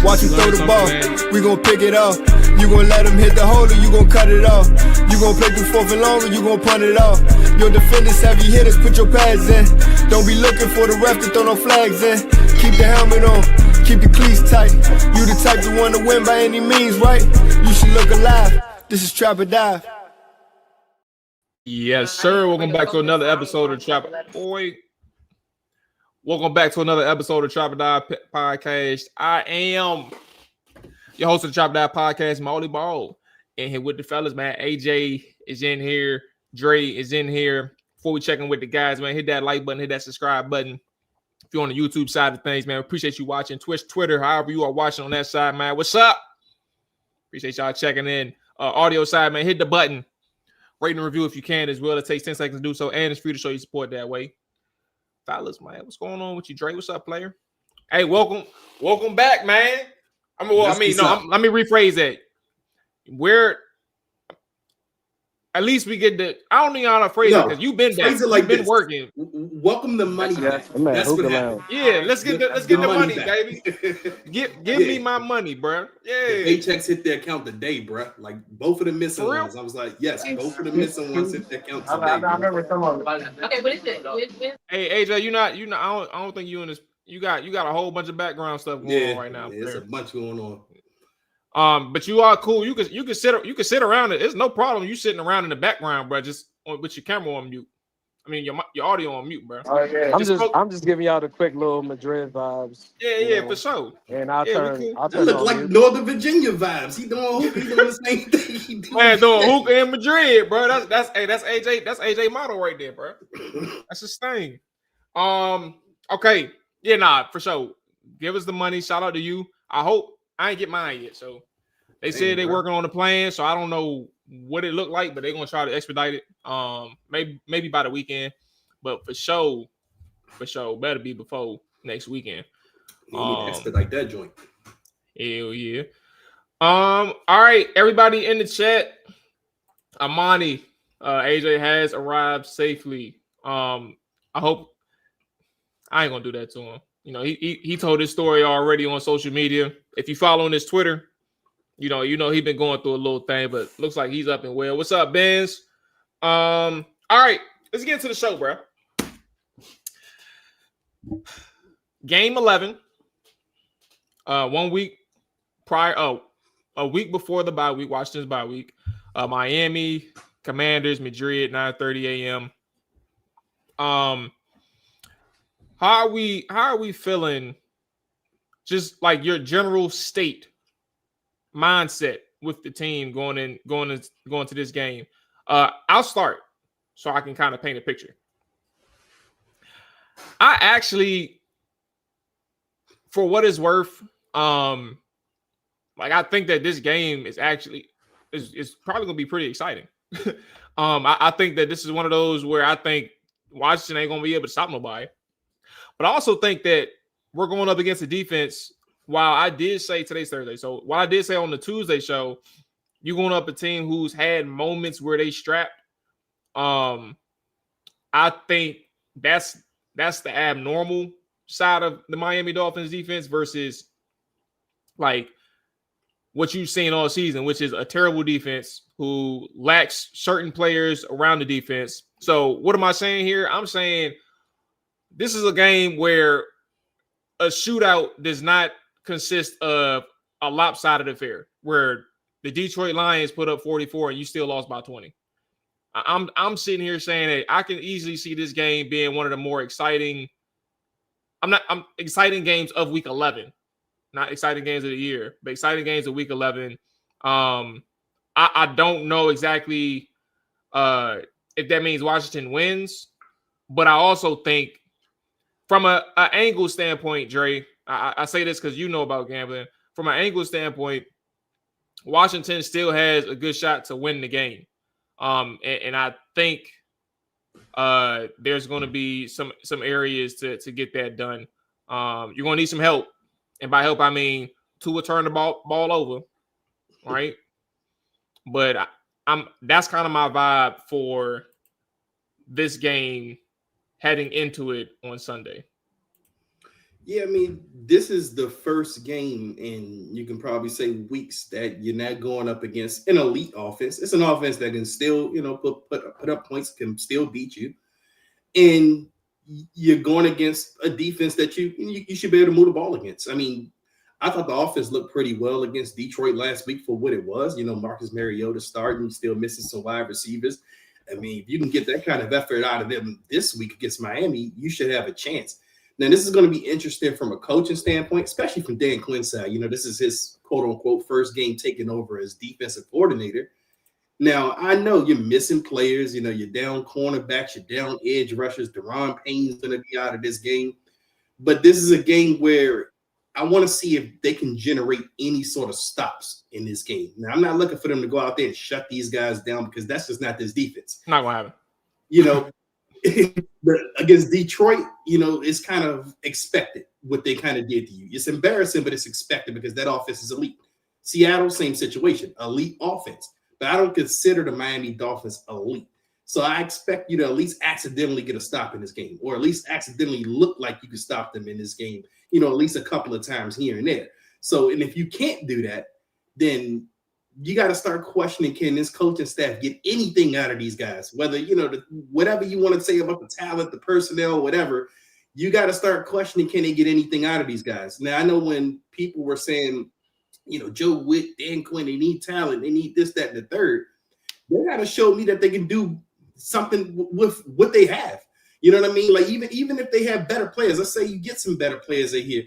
Watch him throw the ball, we gon' pick it off. You gon' let him hit the hole or you gon' cut it off. You gon' play through fourth and long or you gon' punt it off. Your defenders, heavy hitters, put your pads in. Don't be looking for the ref to throw no flags in. Keep the helmet on, keep the cleats tight. You the type to want to win by any means, right? You should look alive, this is Trap or Dive. Yes, sir. Welcome back to another episode of Trap. Welcome back to another episode of Trap or Dive Podcast. I am your host of the Trap or Dive Podcast, Molly Ball. And here with the fellas, man. AJ is in here. Dre is in here. Before we check in with the guys, man, hit that like button, hit that subscribe button. If you're on the YouTube side of things, man, appreciate you watching. Twitch, Twitter, however you are watching on that side, man. What's up? Appreciate y'all checking in. Audio side, man, hit the button. Rate and review if you can as well. It takes 10 seconds to do so, and it's free to show you support that way. Fellas, man, what's going on with you, Dre? What's up, player? Hey, welcome back, man. Let me rephrase that. At least we get the. I don't even know how to phrase it because you've been back. You've been working. Welcome the money. That's what happened. Yeah, let's get the money, baby. Give me my money, bro. Yeah. The paychecks hit their account today, bro. Like both of the missing ones. I was like, yes, both of the missing ones hit their account today. I remember some of them. Okay, what is it? Hey, AJ, you're not. I don't think you in this. You got a whole bunch of background stuff going on right now. Yeah, there's a bunch going on. But you are cool. You can sit around it. There's no problem. You sitting around in the background, bro. Just with your camera on mute. I mean your audio on mute, bro. Oh yeah. I'm just giving y'all the quick little Madrid vibes. Yeah, for sure. And I'll turn. That look like Northern Virginia vibes. He doing the same thing. Man, doing hookah in Madrid, bro. That's AJ. That's AJ model right there, bro. That's his thing. Okay. Yeah, nah, for sure. Give us the money. Shout out to you. I ain't get mine yet, so they said they working on the plan. So I don't know what it looked like, but they're gonna try to expedite it. Maybe by the weekend, but for sure, better be before next weekend. You need to expedite that joint. Hell yeah. All right, everybody in the chat. Amani, AJ has arrived safely. I hope I ain't gonna do that to him. You know, he told his story already on social media. If you follow his Twitter, you know he been going through a little thing, but looks like he's up and well. What's up, Benz? All right, let's get into the show, bro. Game 11. 1 week prior. A week before the bye week. Washington's bye week. Miami Commanders, Madrid, 9:30 a.m. How are we feeling? Just like your general state mindset with the team going to this game. I'll start so I can kind of paint a picture. I actually, for what it's worth, I think that this game is actually is probably gonna be pretty exciting. I think that this is one of those where I think Washington ain't gonna be able to stop nobody. But I also think that we're going up against a defense. While I did say today's Thursday, so while I did say on the Tuesday show, you're going up a team who's had moments where they strapped. I think that's the abnormal side of the Miami Dolphins defense versus like what you've seen all season, which is a terrible defense who lacks certain players around the defense. So what am I saying here? I'm saying this is a game where a shootout does not consist of a lopsided affair where the Detroit Lions put up 44 and you still lost by 20. I'm sitting here saying that I can easily see this game being one of the more exciting. I'm exciting games of week 11, not exciting games of the year, but exciting games of week 11. I don't know exactly if that means Washington wins, but I also think from an angle standpoint, Dre, I say this because you know about gambling. From an angle standpoint, Washington still has a good shot to win the game. And I think there's going to be some areas to get that done. You're going to need some help. And by help, I mean Tua turn the ball over, right? But that's kind of my vibe for this game heading into it on Sunday. Yeah, I mean, this is the first game in, you can probably say, weeks that you're not going up against an elite offense. It's an offense that can still, put up points, can still beat you. And you're going against a defense that you should be able to move the ball against. I mean, I thought the offense looked pretty well against Detroit last week for what it was. Marcus Mariota starting, still missing some wide receivers. I mean, if you can get that kind of effort out of them this week against Miami, you should have a chance. Now, this is going to be interesting from a coaching standpoint, especially from Dan Quinn's side. This is his quote-unquote first game taking over as defensive coordinator. Now, I know you're missing players. You're down cornerbacks, you're down edge rushers. Deron Payne's going to be out of this game. But this is a game where I want to see if they can generate any sort of stops in this game. Now, I'm not looking for them to go out there and shut these guys down because that's just not this defense. Not going to happen. But against Detroit, it's kind of expected what they kind of did to you. It's embarrassing, but it's expected because that offense is elite. Seattle, same situation, elite offense. But I don't consider the Miami Dolphins elite. So I expect you to at least accidentally get a stop in this game, or at least accidentally look like you can stop them in this game, at least a couple of times here and there. So, and if you can't do that, then you got to start questioning, can this coaching staff get anything out of these guys? Whether, whatever you want to say about the talent, the personnel, whatever, you got to start questioning, can they get anything out of these guys? Now, I know when people were saying, Joe Witt, Dan Quinn, they need talent, they need this, that, and the third, they got to show me that they can do something with what they have. You know what I mean? Like, even if they have better players, let's say you get some better players in here.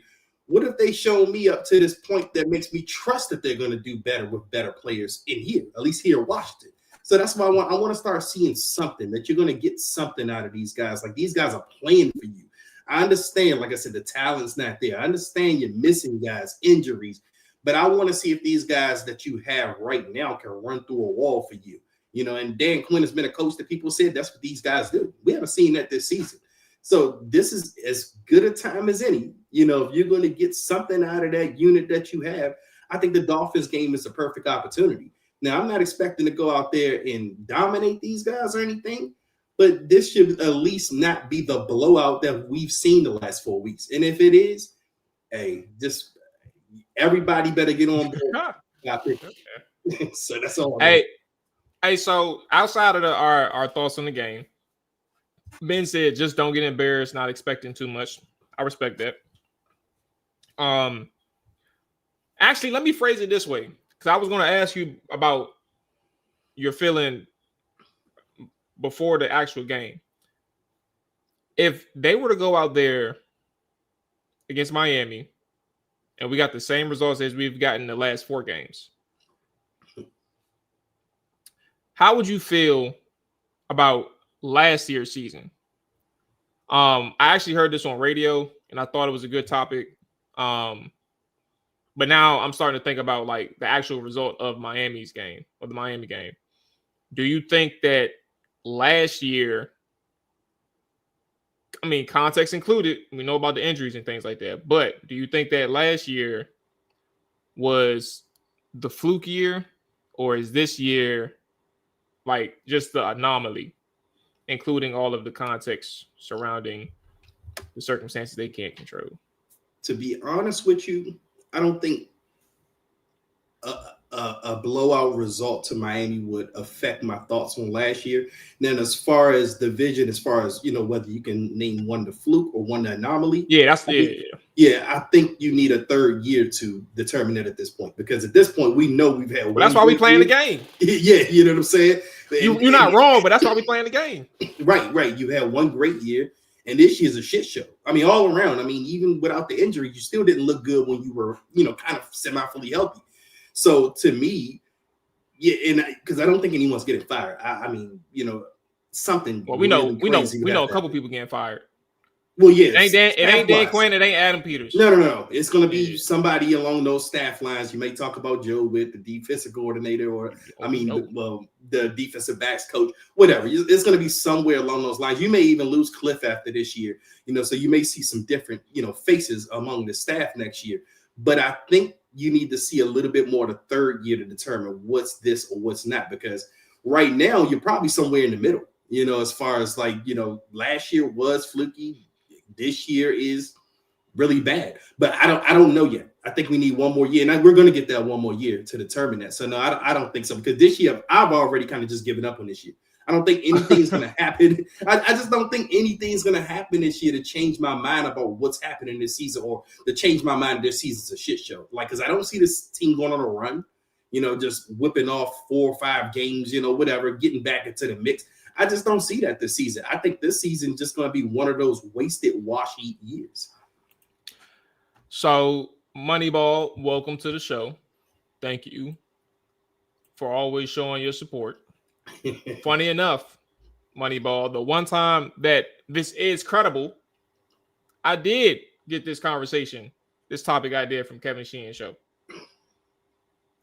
What if they show me up to this point that makes me trust that they're going to do better with better players in here, at least here in Washington? So that's why I want to start seeing something, that you're going to get something out of these guys. Like, these guys are playing for you. I understand, like I said, the talent's not there. I understand you're missing guys, injuries, but I want to see if these guys that you have right now can run through a wall for you. And Dan Quinn has been a coach that people said that's what these guys do. We haven't seen that this season. So this is as good a time as any. If you're going to get something out of that unit that you have, I think the Dolphins game is a perfect opportunity. Now, I'm not expecting to go out there and dominate these guys or anything, but this should at least not be the blowout that we've seen the last 4 weeks. And if it is, hey, just everybody better get on board. So that's all. Hey, so outside of our thoughts on the game, Ben said just don't get embarrassed, not expecting too much. I respect that. Actually, let me phrase it this way, because I was going to ask you about your feeling before the actual game. If they were to go out there against Miami and we got the same results as we've gotten the last 4 games, how would you feel about last year's season? I actually heard this on radio and I thought it was a good topic. But now I'm starting to think about like the actual result of Miami's game, or the Miami game. Do you think that last year, I mean, context included, we know about the injuries and things like that, but do you think that last year was the fluke year, or is this year like just the anomaly, including all of the context surrounding the circumstances they can't control? To be honest with you, I don't think a blowout result to Miami would affect my thoughts on last year. Then as far as division, as far as, whether you can name one the fluke or one the anomaly. Yeah, I think you need a third year to determine it at this point, because at this point we know we've had. Well, that's why we playing the game. Yeah, you know what I'm saying. You're not wrong, but that's why we playing the game. Right. You had one great year, and this year's a shit show. I mean, all around. I mean, even without the injury, you still didn't look good when you were, kind of semi-fully healthy. So to me, yeah, and because I don't think anyone's getting fired. I mean, something. Well, we know a couple people getting fired. Well, yeah, it ain't Dan Quinn, it ain't Adam Peters. No. It's going to be somebody along those staff lines. You may talk about Joe with the defensive coordinator, or the defensive backs coach, whatever. It's going to be somewhere along those lines. You may even lose Cliff after this year, so you may see some different, faces among the staff next year. But I think you need to see a little bit more the third year to determine what's this or what's not, because right now you're probably somewhere in the middle, as far as last year was fluky. This year is really bad, but I don't know yet. I think we need one more year, and we're going to get that one more year to determine that. So no, I don't think so, because this year I've already kind of just given up on this year. I don't think anything's going to happen. I just don't think anything's going to happen this year to change my mind about what's happening this season, or to change my mind this season's a shit show. Because I don't see this team going on a run, just whipping off 4 or 5 games, whatever, getting back into the mix. I just don't see that this season. I think this season just going to be one of those wasted wash-eat years. So, Moneyball, welcome to the show. Thank you for always showing your support. Funny enough, Moneyball, the one time that this is credible, I did get this topic idea from Kevin Sheehan's show.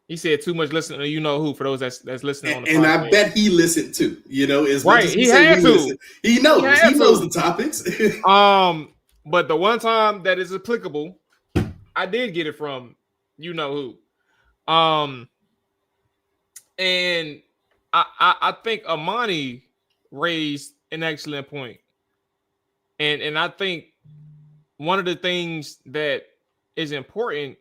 He said too much listening to you-know-who, for those that's listening on the podcast. And I bet he listened too, as right. He had to. Listen, he knows the topics. But the one time that is applicable, I did get it from you-know-who. And I think Amani raised an excellent point. And I think one of the things that is important,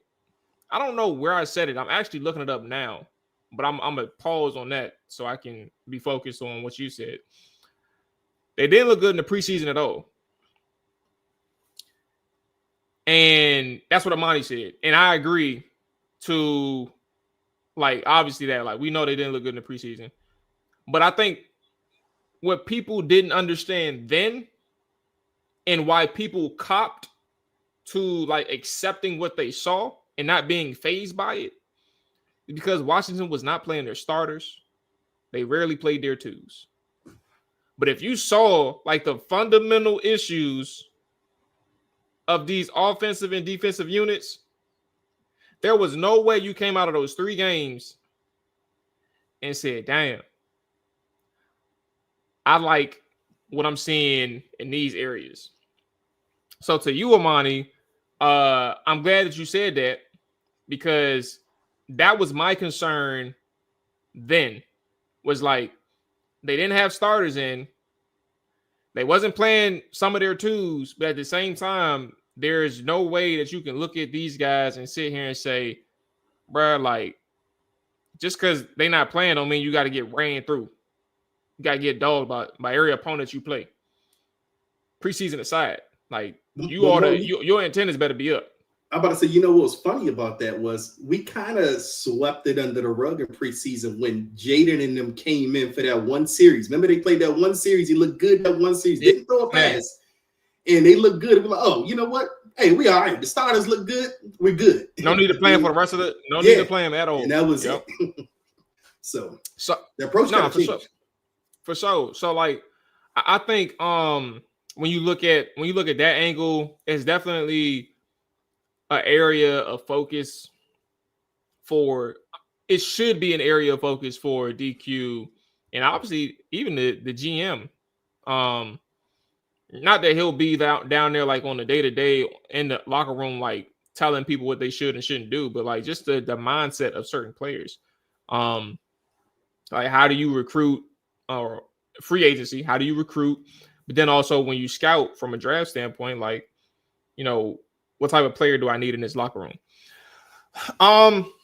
I don't know where I said it. I'm actually looking it up now, but I'm going to pause on that so I can be focused on what you said. They didn't look good in the preseason at all. And that's what Amani said. And I agree to, obviously that, we know they didn't look good in the preseason. But I think what people didn't understand then, and why people copped to, accepting what they saw and not being fazed by it, because Washington was not playing their starters. They rarely played their twos. But if you saw the fundamental issues of these offensive and defensive units, there was no way you came out of those 3 games and said, damn, I like what I'm seeing in these areas. So to you, Amani, I'm glad that you said that, because that was my concern then, was they didn't have starters in. They wasn't playing some of their twos, but at the same time, there's no way that you can look at these guys and sit here and say, bruh, just because they not playing don't mean you got to get ran through. You got to get dogged by every opponent you play. Preseason aside, your antennas better be up. I'm about to say, what was funny about that was we kind of swept it under the rug in preseason when Jaden and them came in for that one series. Remember, they played that one series. He looked good that one series. Didn't throw a pass. And they look good. We're like, oh, you know what? Hey, we all right. The starters look good. We're good. No need to play him for the rest of the. No need to play him at all. And that was it. so the approach for sure. So I think when you look at that angle, it's definitely an area of focus for. It should be an area of focus for DQ, and obviously even the GM. Not that he'll be down there on the day-to-day in the locker room, telling people what they should and shouldn't do, but just the mindset of certain players. How do you recruit, or free agency? How do you recruit? But then also when you scout from a draft standpoint, what type of player do I need in this locker room?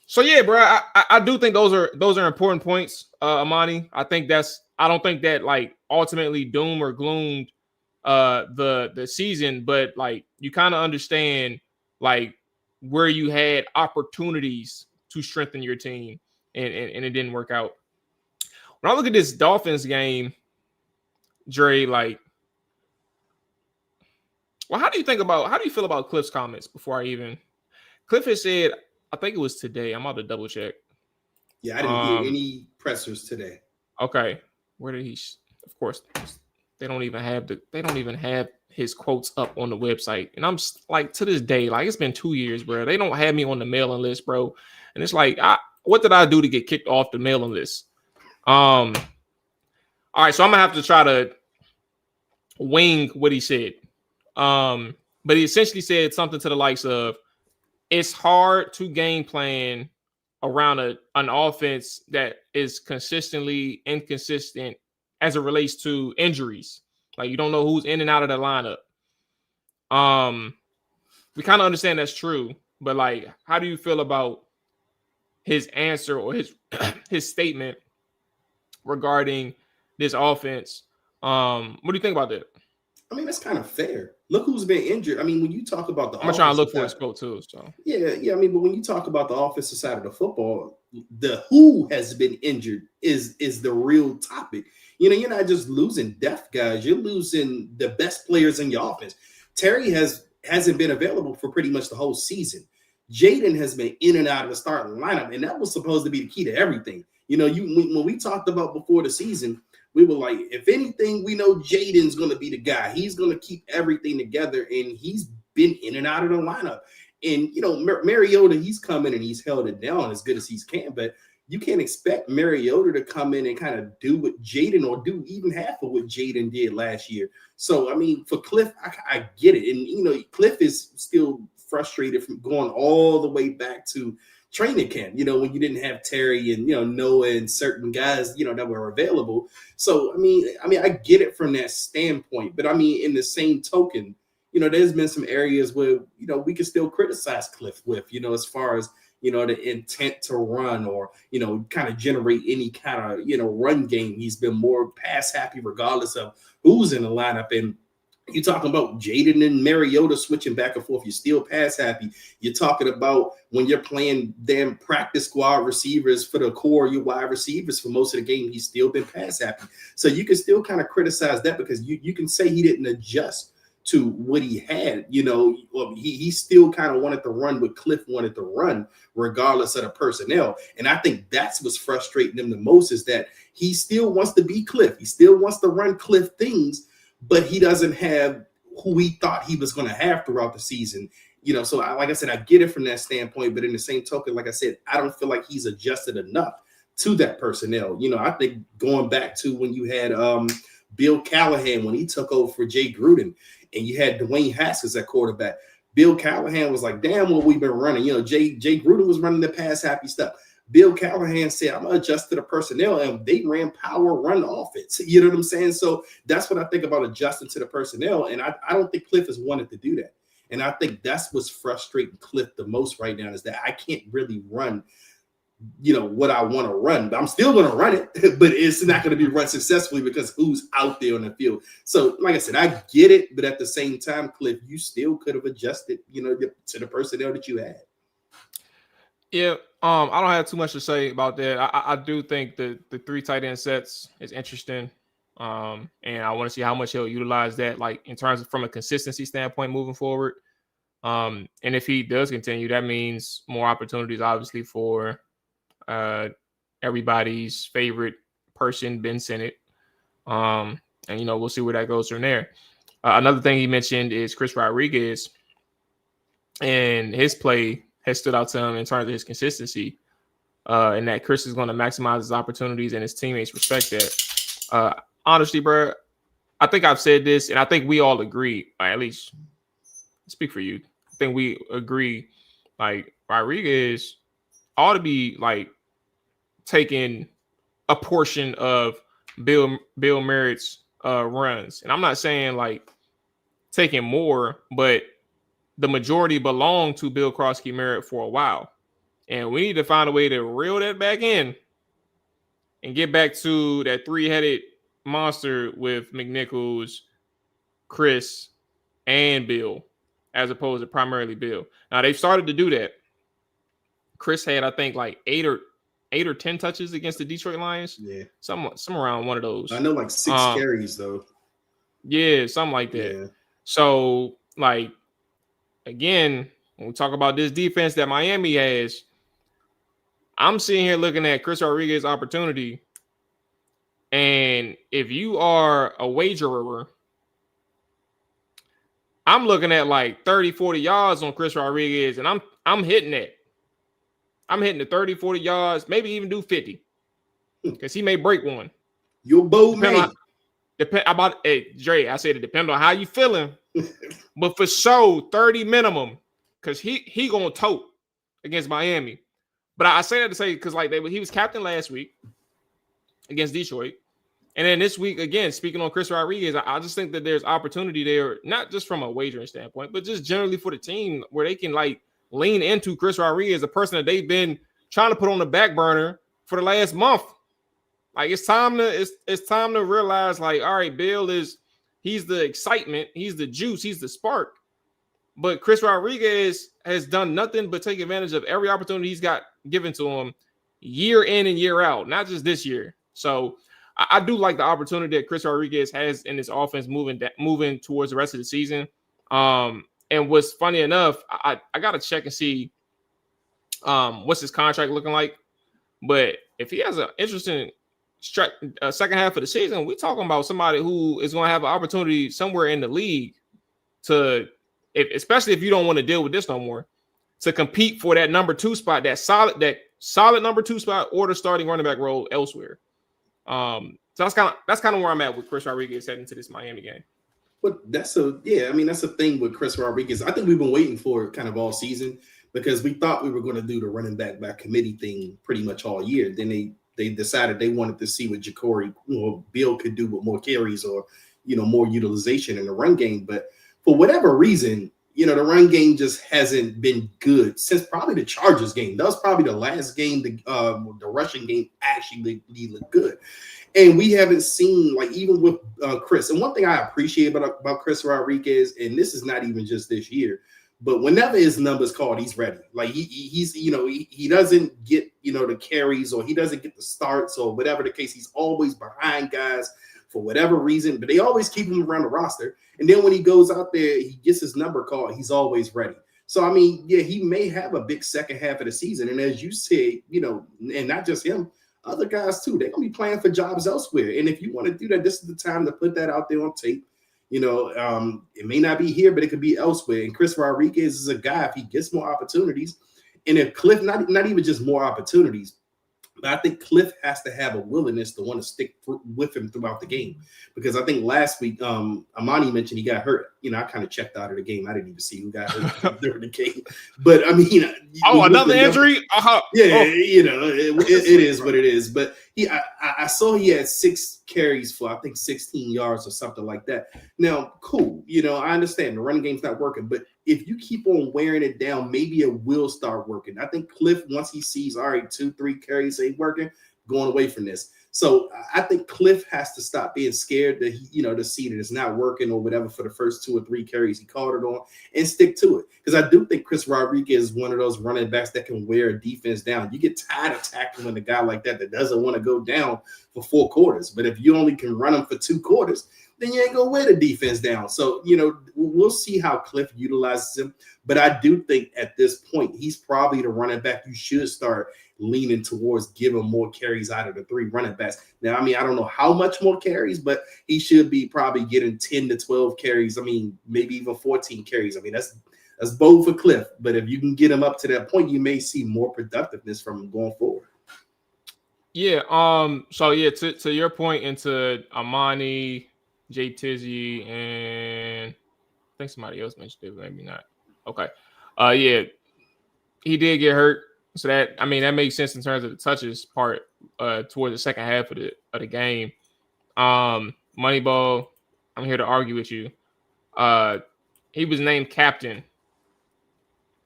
So yeah, bro, I do think those are important points, Amani. I don't think that like ultimately doom or gloomed the season, but like you kind of understand like where you had opportunities to strengthen your team and it didn't work out. When I look at this Dolphins game, Dre, like, well, how do you feel about Cliff's comments before I even Cliff has said, I think it was today. I'm about to double check. Yeah, I didn't hear any pressers today. Okay. Where did he of course they don't even have his quotes up on the website. And I'm like, to this day, like, it's been 2 years, bro. They don't have me on the mailing list, bro. And it's like, what did I do to get kicked off the mailing list? All right, so I'm gonna have to try to wing what he said. But he essentially said something to the likes of, it's hard to game plan around an offense that is consistently inconsistent as it relates to injuries. Like, you don't know who's in and out of the lineup. We kind of understand that's true, but like, how do you feel about his answer or his statement regarding this offense? What do you think about that? I mean, that's kind of fair. Look who's been injured. I mean, when you talk about the I'm trying to look for his quote too. So yeah. I mean, but when you talk about the offensive side of the football, the who has been injured is the real topic. You know, you're not just losing depth guys; you're losing the best players in your offense. Terry hasn't been available for pretty much the whole season. Jaden has been in and out of the starting lineup, and that was supposed to be the key to everything. You know, when we talked about before the season, we were like, if anything, we know Jaden's going to be the guy. He's going to keep everything together, and he's been in and out of the lineup. And, you know, Mariota, he's come in and he's held it down as good as he can, but you can't expect Mariota to come in and kind of do what Jaden or do even half of what Jaden did last year. So, I mean, for Cliff, I get it. And, you know, Cliff is still frustrated from going all the way back to training camp, you know, when you didn't have Terry and, you know, Noah and certain guys, you know, that were available. So, I mean, I get it from that standpoint, but I mean, in the same token, you know, there's been some areas where, you know, we can still criticize Cliff with, you know, as far as, you know, the intent to run or, you know, kind of generate any kind of, you know, run game. He's been more pass happy regardless of who's in the lineup. And you're talking about Jaden and Mariota switching back and forth. You're still pass happy. You're talking about when you're playing damn practice squad receivers for the core, your wide receivers for most of the game, he's still been pass happy. So you can still kind of criticize that because you can say he didn't adjust to what he had. You know, he still kind of wanted to run what Cliff wanted to run, regardless of the personnel. And I think that's what's frustrating him the most is that he still wants to be Cliff. He still wants to run Cliff things, but he doesn't have who he thought he was going to have throughout the season. You know, so like I said, I get it from that standpoint, but in the same token, like I said, I don't feel like he's adjusted enough to that personnel. You know, I think going back to when you had Bill Callahan, when he took over for Jay Gruden, and you had Dwayne Haskins at quarterback, Bill Callahan was like, damn, what we've been running. You know, Jay Gruden was running the pass happy stuff. Bill Callahan said, I'm going to adjust to the personnel, and they ran power run offense. You know what I'm saying? So that's what I think about adjusting to the personnel, and I don't think Cliff has wanted to do that. And I think that's what's frustrating Cliff the most right now is that I can't really run, you know, what I want to run. But I'm still going to run it, but it's not going to be run successfully because who's out there on the field. So, like I said, I get it, but at the same time, Cliff, you still could have adjusted, you know, to the personnel that you had. Yeah, I don't have too much to say about that. I do think the 3 tight end sets is interesting. And I want to see how much he'll utilize that, like in terms of from a consistency standpoint moving forward. And if he does continue, that means more opportunities, obviously, for everybody's favorite person, Ben Sinnott. And, you know, we'll see where that goes from there. Another thing he mentioned is Chris Rodriguez, and his play has stood out to him in terms of his consistency, and that Chris is going to maximize his opportunities and his teammates respect that. Honestly, bro, I think I've said this, and I think we all agree, or at least speak for you. I think we agree, like, Rodriguez ought to be, like, taking a portion of Bill Merritt's runs. And I'm not saying, like, taking more, but the majority belonged to Bill Krosky Merritt for a while. And we need to find a way to reel that back in and get back to that three-headed monster with McNichols, Chris, and Bill, as opposed to primarily Bill. Now they've started to do that. Chris had, I think, like 8 or 10 touches against the Detroit Lions. Yeah, some around one of those. I know, like 6 carries though. Yeah, something like that. Yeah. So, like, again, when we talk about this defense that Miami has, I'm sitting here looking at Chris Rodriguez's opportunity. And if you are a wagerer, I'm looking at like 30, 40 yards on Chris Rodriguez, and I'm hitting that. I'm hitting the 30, 40 yards, maybe even do 50. Because he may break one. Your bold man. Dre, I said it depends on how you feeling. But for sure, 30 minimum. Because he gonna tote against Miami. But I say that to say, because like he was captain last week against Detroit. And then this week, again, speaking on Chris Rodriguez, I just think that there's opportunity there, not just from a wagering standpoint, but just generally for the team where they can like lean into Chris Rodriguez, a person that they've been trying to put on the back burner for the last month. Like it's time to realize, like, all right, Bill he's the excitement, he's the juice, he's the spark. But Chris Rodriguez has done nothing but take advantage of every opportunity he's got given to him year in and year out, not just this year. So I do like the opportunity that Chris Rodriguez has in this offense moving towards the rest of the season. And what's funny enough, I got to check and see what's his contract looking like. But if he has an interesting second half of the season, we're talking about somebody who is going to have an opportunity somewhere in the league to, especially if you don't want to deal with this no more, to compete for that number 2 spot, that solid number 2 spot, or the starting running back role elsewhere. So that's kind of where I'm at with Chris Rodriguez heading to this Miami game. But that's a thing with Chris Rodriguez. I think we've been waiting for it kind of all season because we thought we were going to do the running back by committee thing pretty much all year. Then they decided they wanted to see what Ja'Cory or Bill could do with more carries or, more utilization in the run game. But for whatever reason, the run game just hasn't been good since probably the Chargers game. That was probably the last game the rushing game actually looked good. And we haven't seen, like, even with Chris. And one thing I appreciate about Chris Rodriguez, and this is not even just this year, but whenever his number's called, he's ready. Like he's he doesn't get, the carries or he doesn't get the starts or whatever the case. He's always behind guys for whatever reason, but they always keep him around the roster. And then when he goes out there, he gets his number called, he's always ready. So, I mean, yeah, he may have a big second half of the season. And as you said, and not just him, other guys too, they're going to be playing for jobs elsewhere. And if you want to do that, this is the time to put that out there on tape. It may not be here, but it could be elsewhere. And Chris Rodriguez is a guy, if he gets more opportunities, and if Cliff, not even just more opportunities, but I think Cliff has to have a willingness to want to stick with him throughout the game. Because I think last week, Amani mentioned he got hurt. I kind of checked out of the game. I didn't even see who got hurt during the game. But, I mean. Another injury? Uh-huh. Yeah, it is what it is. But I saw he had 6 carries for, I think, 16 yards or something like that. Now, cool. I understand the running game's not working. But if you keep on wearing it down, maybe it will start working. I think Cliff, once he sees, all right, 2-3 carries ain't working, going away from this. So I think Cliff has to stop being scared that to see that it's not working or whatever for the first 2 or 3 carries he called it on and stick to it. Because I do think Chris Rodriguez is one of those running backs that can wear a defense down. You get tired of tackling a guy like that doesn't want to go down for 4 quarters. But if you only can run him for 2 quarters, then you ain't going to wear the defense down. So, we'll see how Cliff utilizes him. But I do think at this point, he's probably the running back you should start leaning towards giving more carries out of the 3 running backs. Now, I mean, I don't know how much more carries, but he should be probably getting 10 to 12 carries. I mean, maybe even 14 carries. I mean, that's bold for Cliff. But if you can get him up to that point, you may see more productiveness from him going forward. Yeah. So yeah, to your point, into Amani, Jay Tizzy, and I think somebody else mentioned it, maybe not. Okay. Yeah, he did get hurt. So that makes sense in terms of the touches part towards the second half of the game. Moneyball, I'm here to argue with you. He was named captain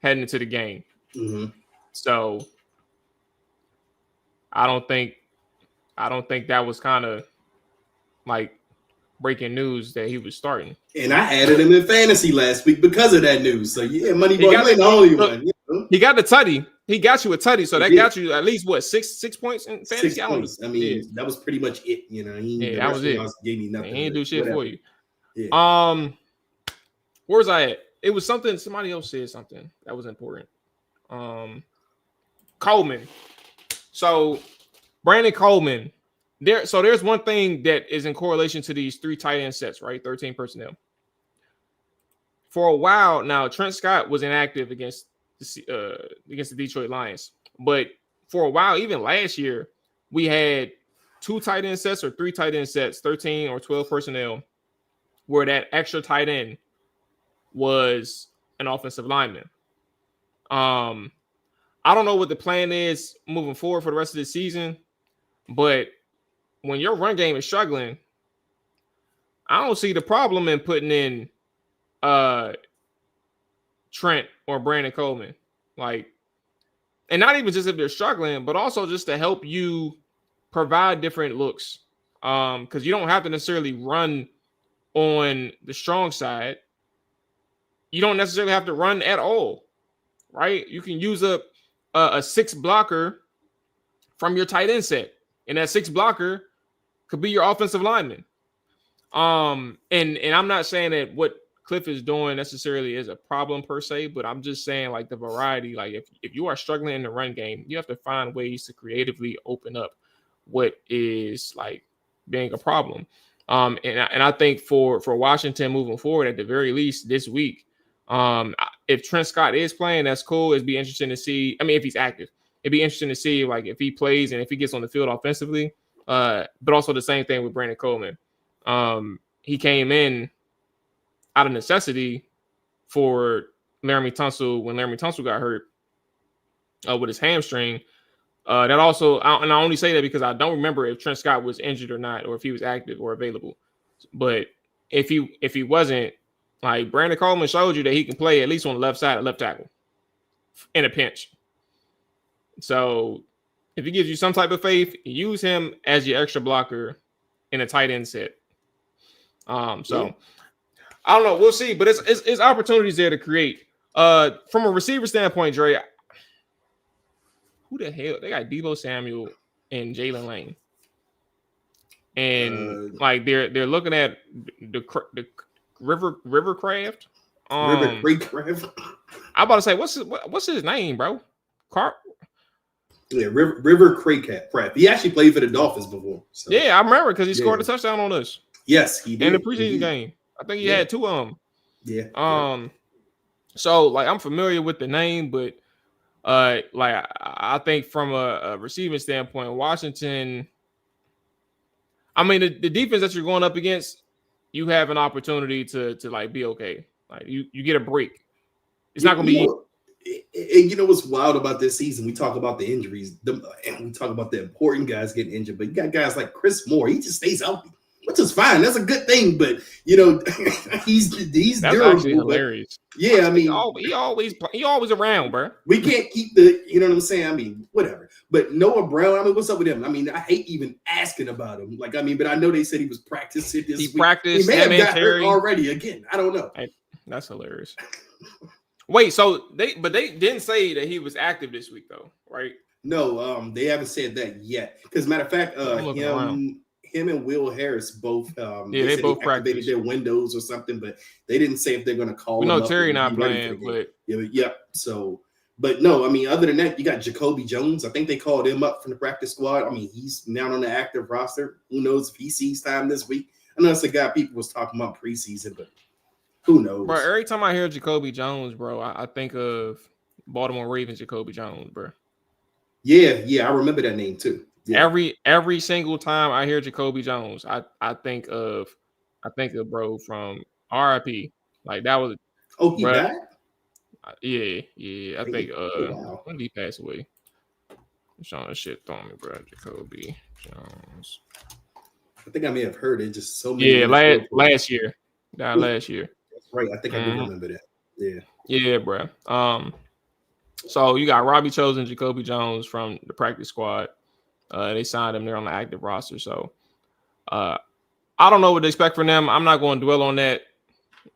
heading into the game. Mm-hmm. So I don't think that was kind of like breaking news that he was starting. And I added him in fantasy last week because of that news. So yeah, Moneyball, you ain't the only one. You know? He got the tutty. He got you a tutty, so that got you at least what 6 points in fantasy. 6 points. I mean, that was pretty much it. You know, that was it. Gave me nothing. He ain't do shit whatever. for you. Yeah. Where was I at? It was something. Somebody else said something that was important. Coleman. So Brandon Coleman. There's one thing that is in correlation to these 3 tight end sets, right? 13 personnel. For a while now, Trent Scott was inactive against the Detroit Lions. But for a while, even last year, we had 2 tight end sets or 3 tight end sets, 13 or 12 personnel, where that extra tight end was an offensive lineman. I don't know what the plan is moving forward for the rest of the season, but when your run game is struggling, I don't see the problem in putting in Trent or Brandon Coleman. Like, and not even just if they're struggling, but also just to help you provide different looks. Because you don't have to necessarily run on the strong side. You don't necessarily have to run at all, right? You can use a 6 blocker from your tight end set, and that 6 blocker could be your offensive lineman. And I'm not saying that what Cliff is doing necessarily is a problem per se, but I'm just saying like the variety. Like if you are struggling in the run game, you have to find ways to creatively open up what is like being a problem. And I think for Washington moving forward, at the very least this week, if Trent Scott is playing, that's cool. It'd be interesting to see. I mean, if he's active, it'd be interesting to see like if he plays and if he gets on the field offensively. But also the same thing with Brandon Coleman. He came in out of necessity for Laramie Tunsil when Laramie Tunsil got hurt with his hamstring. That also, and I only say that because I don't remember if Trent Scott was injured or not, or if he was active or available. But if he wasn't, like Brandon Coleman showed you that he can play at least on the left side, left tackle in a pinch. So if he gives you some type of faith, use him as your extra blocker in a tight end set. So I don't know. We'll see, but it's opportunities there to create. From a receiver standpoint, Dre, who the hell? They got Deebo Samuel and Jalen Lane, and like they're looking at the Rivercraft. Rivercraft. I'm about to say what's his name, bro? Yeah, River Craycraft. He actually played for the Dolphins before. So. Yeah, I remember because he scored a touchdown on us. Yes, he did. In the preseason game. I think he had 2 of them. Yeah. So like I'm familiar with the name, but like I think from a receiving standpoint, Washington, I mean the defense that you're going up against, you have an opportunity to like be okay. Like you get a break. It's not gonna be. And you know what's wild about this season? We talk about the injuries, and we talk about the important guys getting injured. But you got guys like Chris Moore; he just stays healthy, which is fine. That's a good thing. But you know, he's that's durable. Actually hilarious. Yeah, I mean, he always around, bro. We can't keep the, you know what I'm saying? I mean, whatever. But Noah Brown, I mean, what's up with him? I mean, I hate even asking about him. Like, I mean, but I know they said he was practicing this week. Practiced. He may have got hurt already again. I don't know. That's hilarious. Wait, so they didn't say that he was active this week though, right? No, they haven't said that yet. Because matter of fact, him and Will Harris both they both activated their windows or something, but they didn't say if they're going to call. We know Terry not playing, but yeah. So, but no, I mean, other than that, you got Jacoby Jones. I think they called him up from the practice squad. I mean, he's now on the active roster. Who knows if he sees time this week? I know it's a guy people was talking about preseason, but who knows? Bro, every time I hear Jacoby Jones, bro, I think of Baltimore Ravens Jacoby Jones, bro. Yeah, I remember that name too. Yeah. Every single time I hear Jacoby Jones, I think of bro from RIP. Like that was he died? Yeah. I think wow. when did he pass away? I'm showing this shit on me, bro. Jacoby Jones. I think I may have heard it just so many. Yeah, last year. Died last year. That's right. I think I do remember that. Yeah. Yeah, bro. So you got Robbie Chosen, Jacoby Jones from the practice squad. They signed them. They're on the active roster. So I don't know what to expect from them. I'm not going to dwell on that.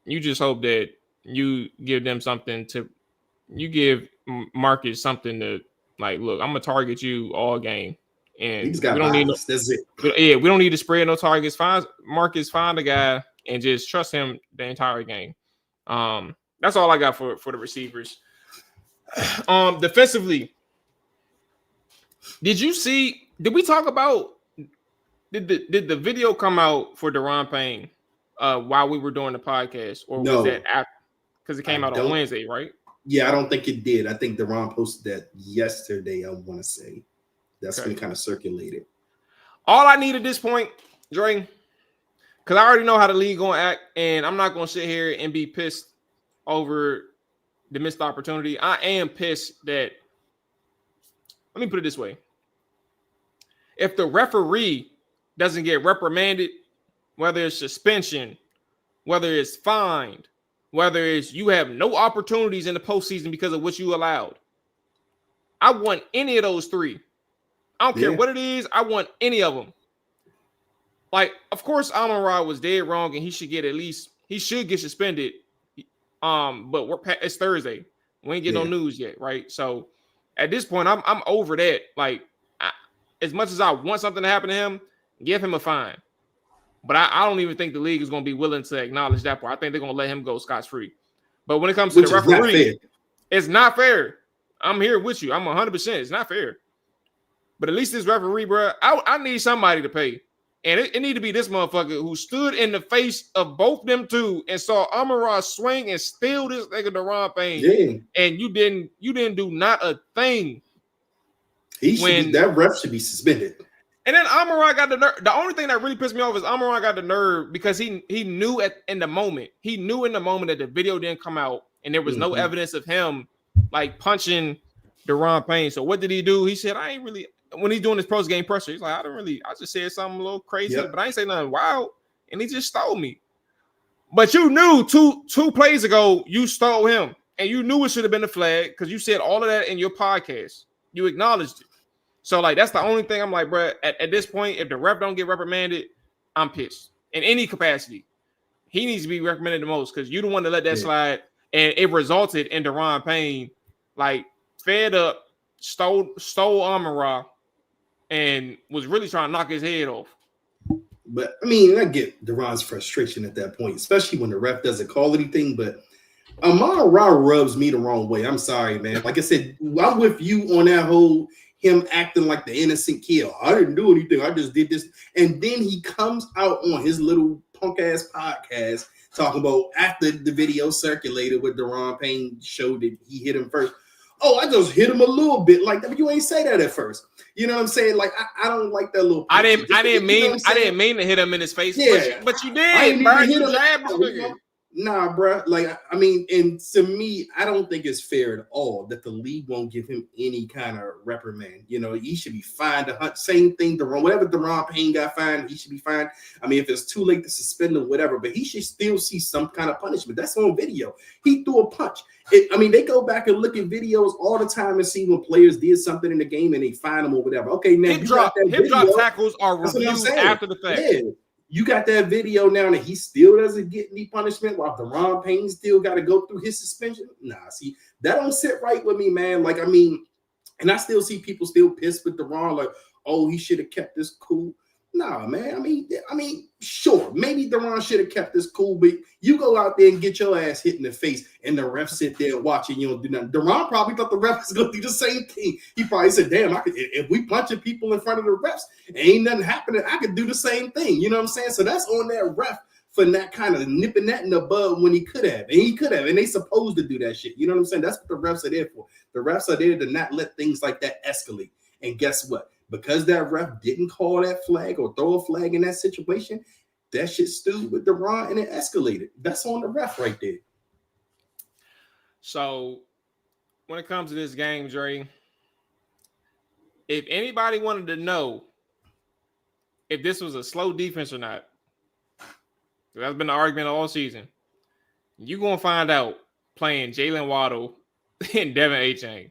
You just hope that you give them something to. You give Marcus something to like. Look, I'm gonna target you all game, and He's got we don't need no. That's it. Yeah, we don't need to spread no targets. Find Marcus, find a guy, and just trust him the entire game. That's all I got for the receivers. Defensively, did we talk about did the video come out for Deron Payne while we were doing the podcast, or No. was that after? Because it came out on Wednesday, right? Yeah, I don't think it did. I think Deron posted that yesterday, I want to say. That's been kind of circulated. All I need at this point, Dre, because I already know how the league gonna act, and I'm not gonna sit here and be pissed over the missed opportunity. I am pissed that. Let me put it this way: if the referee doesn't get reprimanded, whether it's suspension, whether it's fined, whether it's you have no opportunities in the postseason because of what you allowed, I want any of those three. I don't care what it is. I want any of them. Like, of course, Amon-Ra was dead wrong, and he should get suspended. But it's Thursday. We ain't get no news yet, right? So at this point, I'm over that. Like, as much as I want something to happen to him, give him a fine. But I don't even think the league is going to be willing to acknowledge that part. I think they're going to let him go scot-free. But when it comes to the referee, it's not fair. I'm here with you. I'm 100%. It's not fair. But at least this referee, bro, I need somebody to pay. And it need to be this motherfucker who stood in the face of both them two and saw Amon-Ra swing and steal this nigga Deron Payne. Yeah. And you didn't do not a thing. That ref should be suspended. And then Amon-Ra got the nerve. The only thing that really pissed me off is Amon-Ra got the nerve because he knew in the moment. He knew in the moment that the video didn't come out and there was no evidence of him like punching Deron Payne. So what did he do? He said, I ain't really. When he's doing his post-game pressure, he's like, I just said something a little crazy, but I ain't say nothing wild. And he just stole me. But you knew two plays ago, you stole him. And you knew it should have been a flag because you said all of that in your podcast. You acknowledged it. So, like, that's the only thing I'm like, bro, at this point, if the ref don't get reprimanded, I'm pissed. In any capacity. He needs to be reprimanded the most because you the one to let that slide. And it resulted in Deron Payne, like, fed up, stole Amon-Ra, and was really trying to knock his head off. But I mean, I get Deron's frustration at that point, especially when the ref doesn't call anything. But Amon-Ra rubs me the wrong way. I'm sorry, man. Like I said, I'm with you on that whole him acting like the innocent kid. I didn't do anything. I just did this. And then he comes out on his little punk ass podcast talking about after the video circulated with Deron Payne showed that he hit him first. Oh, I just hit him a little bit like that. But you ain't say that at first. You know what I'm saying? Like I don't like that little. I didn't mean to hit him in his face. Yeah, but you did. Bro. You jabbed him. Nah, bro. Like I mean, and to me, I don't think it's fair at all that the league won't give him any kind of reprimand. You know, he should be fined. Same thing. Whatever Deron Payne got fined, he should be fined. I mean, if it's too late to suspend him, whatever, but he should still see some kind of punishment. That's on video. He threw a punch. I mean, they go back and look at videos all the time and see when players did something in the game and they fine them or whatever. Okay, now hip drop tackles are reviewed after the fact. Yeah. You got that video now that he still doesn't get any punishment while Deron Payne still got to go through his suspension. Nah, see, that don't sit right with me, man. Like, I mean, and I still see people still pissed with Deron, like, oh, he should have kept this cool. Nah, man. I mean, sure, maybe Deron should have kept this cool, but you go out there and get your ass hit in the face, and the ref sit there watching you don't do nothing. Deron probably thought the ref was gonna do the same thing. He probably said, "Damn, if we punching people in front of the refs, ain't nothing happening. I could do the same thing." You know what I'm saying? So that's on that ref for not kind of nipping that in the bud when he could have, and they supposed to do that shit. You know what I'm saying? That's what the refs are there for. The refs are there to not let things like that escalate. And guess what? Because that ref didn't call that flag or throw a flag in that situation, that shit stewed with Deron and it escalated. That's on the ref right there. So when it comes to this game, Dre, if anybody wanted to know if this was a slow defense or not, that's been the argument all season, you're going to find out playing Jalen Waddle and Devin Achane.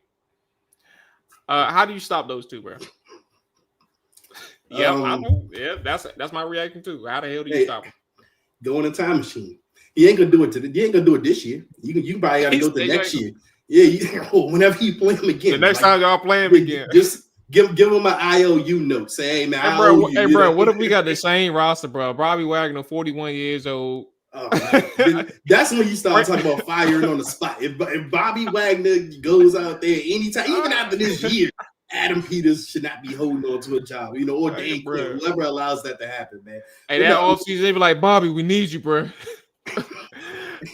How do you stop those two, bro? Yep, I know. Yeah, that's my reaction too. How the hell do you stop him? Go in a time machine. He ain't gonna do it He ain't gonna do it this year. You probably got to go to next year. Yeah, whenever you play him again. The next time y'all play him again, just give him an IOU note. Say, hey man, hey bro, what if we got the same roster, bro? Bobby Wagner, 41 years old. That's when you start talking about firing on the spot. If Bobby Wagner goes out there anytime, even after this year, Adam Peters should not be holding on to a job, or Dan Quinn, whoever allows that to happen, man. Hey, that offseason, they be like, Bobby, we need you, bro.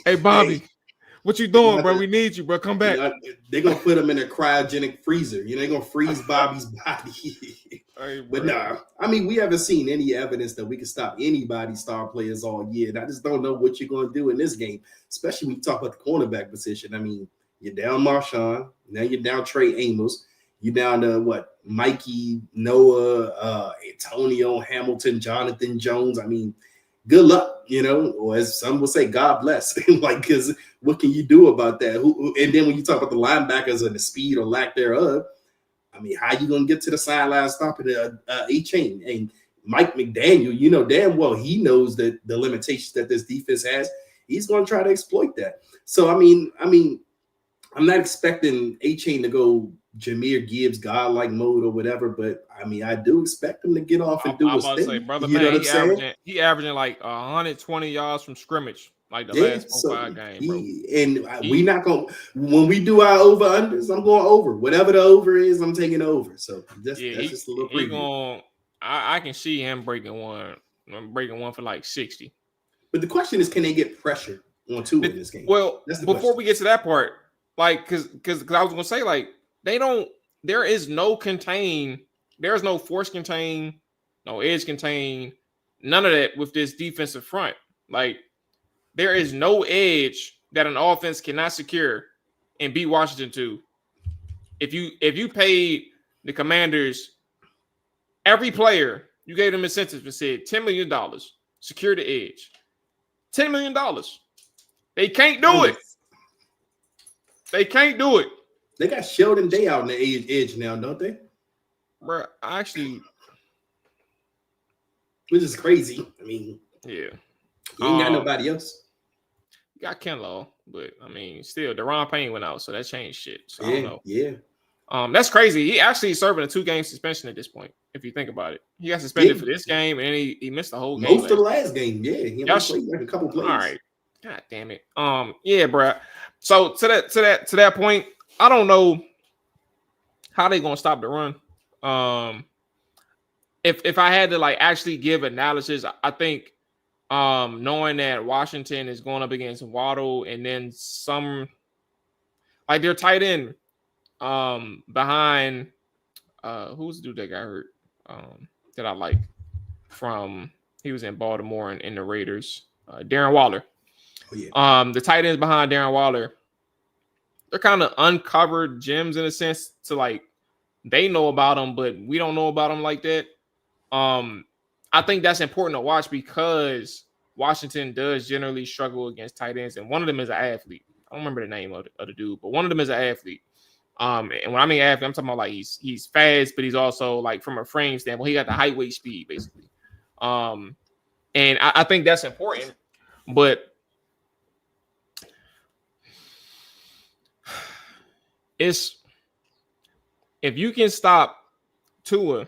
Hey, Bobby, what you doing, bro? We need you, bro. Come back. They're gonna put him in a cryogenic freezer. They're gonna freeze Bobby's body. Hey, but nah, I mean, we haven't seen any evidence that we can stop anybody's star players all year. And I just don't know what you're gonna do in this game, especially when you talk about the cornerback position. I mean, you're down Marshawn, now you're down Trey Amos. You down to what? Mikey, Noah, Antonio, Hamilton, Jonathan Jones. I mean, good luck, or as some would say, God bless. Because what can you do about that? And then when you talk about the linebackers and the speed or lack thereof, I mean, how you gonna get to the sideline stopping A-Chain? And Mike McDaniel, damn well he knows that the limitations that this defense has. He's gonna try to exploit that. So I mean, I'm not expecting A-Chain to go Jahmyr Gibbs godlike mode or whatever, but I mean, I do expect him to get off and do his thing. Say, brother, man, he averaging like 120 yards from scrimmage, like the last 4-5 games, bro. We not going when we do our over unders. I'm going over whatever the over is. I'm taking over. So that's just a little preview. I can see him breaking one for like 60. But the question is, can they get pressure on Tua in this game? Well, before we get to that part, like, because I was gonna say, like, there's no force contain, no edge contain, none of that with this defensive front. Like, there is no edge that an offense cannot secure and beat Washington to. If you paid the Commanders, every player, you gave them incentives and said $10 million, secure the edge. $10 million. They can't do it. They can't do it. They got Sheldon Day out on the edge now, don't they? Bro, actually, which is crazy. I mean, yeah, you ain't got nobody else. You got Kinlaw, but I mean, still, Deron Payne went out, so that changed shit. So I don't know. Yeah. That's crazy. He actually serving a 2-game suspension at this point. If you think about it, he got suspended for this game, and then he missed the whole game. Most of the last game, yeah. He only played like a couple plays. All right. God damn it. Yeah, bro. So to that point, I don't know how they gonna stop the run. If I had to like actually give analysis, I think knowing that Washington is going up against Waddle and then some like their tight end behind who's the dude that got hurt that I like from he was in Baltimore and in the Raiders, Darren Waller. Oh, yeah. The tight ends behind Darren Waller, they're kind of uncovered gems in a sense to like they know about them, but we don't know about them like that. I think that's important to watch because Washington does generally struggle against tight ends, and one of them is an athlete. I don't remember the name of the dude, but one of them is an athlete. And when I mean athlete, I'm talking about like he's fast, but he's also like from a frame standpoint, he got the height, weight, speed, basically. And I think that's important, but it's if you can stop Tua,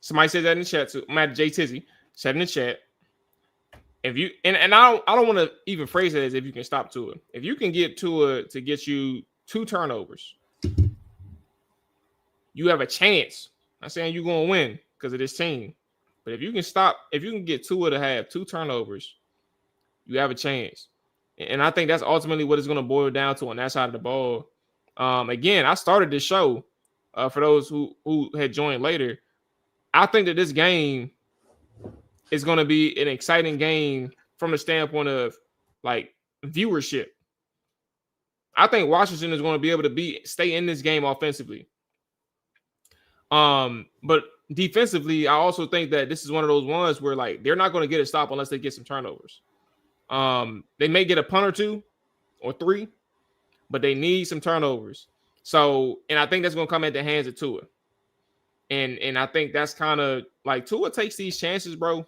somebody said that in the chat too. I'm at Jay Tizzy said in the chat. If you and I don't want to even phrase it as if you can stop Tua. If you can get Tua to get you 2 turnovers, you have a chance. I'm not saying you're gonna win because of this team, but if you can get Tua to have 2 turnovers, you have a chance. And I think that's ultimately what it's going to boil down to on that side of the ball. Again, I started this show for those who had joined later. I think that this game is going to be an exciting game from the standpoint of like viewership. I think Washington is going to be able to stay in this game offensively. But defensively, I also think that this is one of those ones where like they're not going to get a stop unless they get some turnovers. They may get a punt or 2 or 3, but they need some turnovers. So, and I think that's going to come at the hands of Tua. And I think that's kind of like Tua takes these chances, bro.